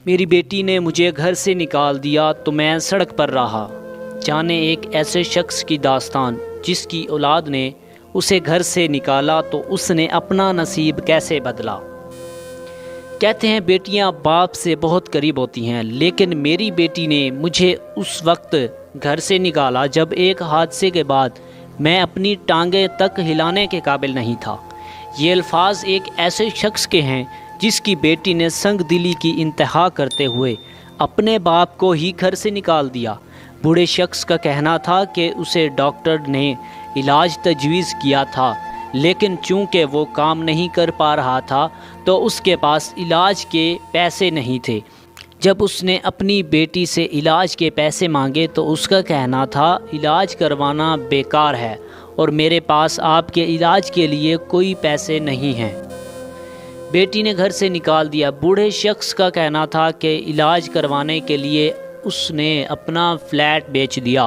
میری بیٹی نے مجھے گھر سے نکال دیا تو میں سڑک پر رہا۔ جانے ایک ایسے شخص کی داستان جس کی اولاد نے اسے گھر سے نکالا تو اس نے اپنا نصیب کیسے بدلا۔ کہتے ہیں بیٹیاں باپ سے بہت قریب ہوتی ہیں، لیکن میری بیٹی نے مجھے اس وقت گھر سے نکالا جب ایک حادثے کے بعد میں اپنی ٹانگیں تک ہلانے کے قابل نہیں تھا۔ یہ الفاظ ایک ایسے شخص کے ہیں جس کی بیٹی نے سنگ دلی کی انتہا کرتے ہوئے اپنے باپ کو ہی گھر سے نکال دیا۔ بوڑھے شخص کا کہنا تھا کہ اسے ڈاکٹر نے علاج تجویز کیا تھا، لیکن چونکہ وہ کام نہیں کر پا رہا تھا تو اس کے پاس علاج کے پیسے نہیں تھے۔ جب اس نے اپنی بیٹی سے علاج کے پیسے مانگے تو اس کا کہنا تھا علاج کروانا بیکار ہے اور میرے پاس آپ کے علاج کے لیے کوئی پیسے نہیں ہیں۔ بیٹی نے گھر سے نکال دیا۔ بوڑھے شخص کا کہنا تھا کہ علاج کروانے کے لیے اس نے اپنا فلیٹ بیچ دیا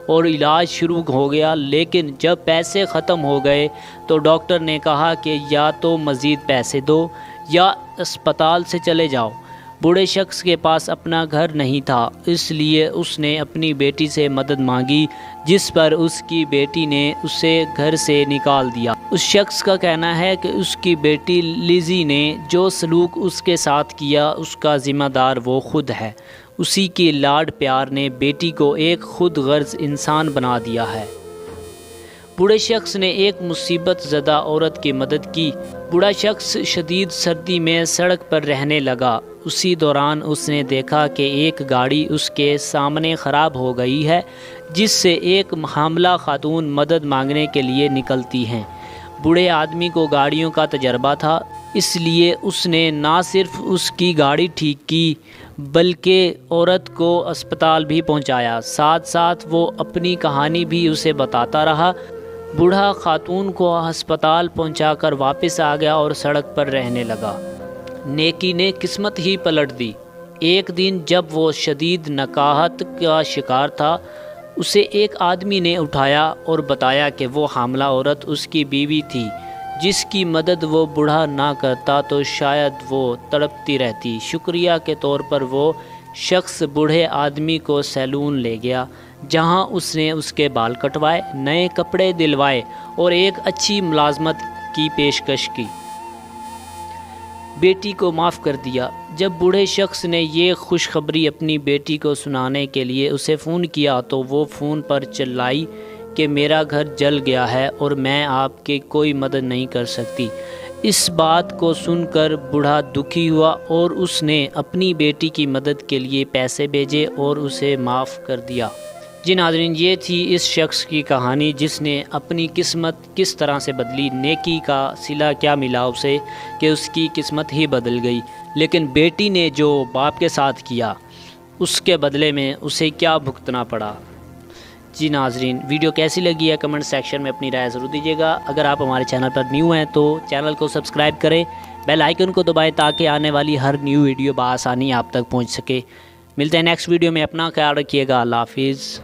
اور علاج شروع ہو گیا، لیکن جب پیسے ختم ہو گئے تو ڈاکٹر نے کہا کہ یا تو مزید پیسے دو یا اسپتال سے چلے جاؤ۔ بوڑھے شخص کے پاس اپنا گھر نہیں تھا، اس لیے اس نے اپنی بیٹی سے مدد مانگی، جس پر اس کی بیٹی نے اسے گھر سے نکال دیا۔ اس شخص کا کہنا ہے کہ اس کی بیٹی لیزی نے جو سلوک اس کے ساتھ کیا اس کا ذمہ دار وہ خود ہے۔ اسی کی لاڈ پیار نے بیٹی کو ایک خود غرض انسان بنا دیا ہے۔ بوڑھے شخص نے ایک مصیبت زدہ عورت کی مدد کی۔ بوڑھا شخص شدید سردی میں سڑک پر رہنے لگا۔ اسی دوران اس نے دیکھا کہ ایک گاڑی اس کے سامنے خراب ہو گئی ہے، جس سے ایک حاملہ خاتون مدد مانگنے کے لیے نکلتی ہیں۔ بوڑھے آدمی کو گاڑیوں کا تجربہ تھا، اس لیے اس نے نہ صرف اس کی گاڑی ٹھیک کی بلکہ عورت کو اسپتال بھی پہنچایا۔ ساتھ ساتھ وہ اپنی کہانی بھی اسے بتاتا رہا۔ بوڑھا خاتون کو ہسپتال پہنچا کر واپس آ گیا اور سڑک پر رہنے لگا۔ نیکی نے قسمت ہی پلٹ دی۔ ایک دن جب وہ شدید نکاہت کا شکار تھا، اسے ایک آدمی نے اٹھایا اور بتایا کہ وہ حاملہ عورت اس کی بیوی تھی، جس کی مدد وہ بوڑھا نہ کرتا تو شاید وہ تڑپتی رہتی۔ شکریہ کے طور پر وہ شخص بوڑھے آدمی کو سیلون لے گیا، جہاں اس نے اس کے بال کٹوائے، نئے کپڑے دلوائے اور ایک اچھی ملازمت کی پیشکش کی۔ بیٹی کو معاف کر دیا۔ جب بوڑھے شخص نے یہ خوشخبری اپنی بیٹی کو سنانے کے لیے اسے فون کیا تو وہ فون پر چلائی کہ میرا گھر جل گیا ہے اور میں آپ کی کوئی مدد نہیں کر سکتی۔ اس بات کو سن کر بوڑھا دکھی ہوا اور اس نے اپنی بیٹی کی مدد کے لیے پیسے بھیجے اور اسے معاف کر دیا۔ جی ناظرین، یہ تھی اس شخص کی کہانی جس نے اپنی قسمت کس طرح سے بدلی۔ نیکی کا صلہ کیا ملا اسے کہ اس کی قسمت ہی بدل گئی، لیکن بیٹی نے جو باپ کے ساتھ کیا اس کے بدلے میں اسے کیا بھگتنا پڑا۔ جی ناظرین، ویڈیو کیسی لگی ہے کمنٹ سیکشن میں اپنی رائے ضرور دیجیے گا۔ اگر آپ ہمارے چینل پر نیو ہیں تو چینل کو سبسکرائب کریں، بیل آئیکن کو دبائیں تاکہ آنے والی ہر نیو ویڈیو بآسانی آپ تک پہنچ سکے۔ ملتے ہیں نیکسٹ ویڈیو میں، اپنا خیال رکھیے گا۔ اللہ حافظ۔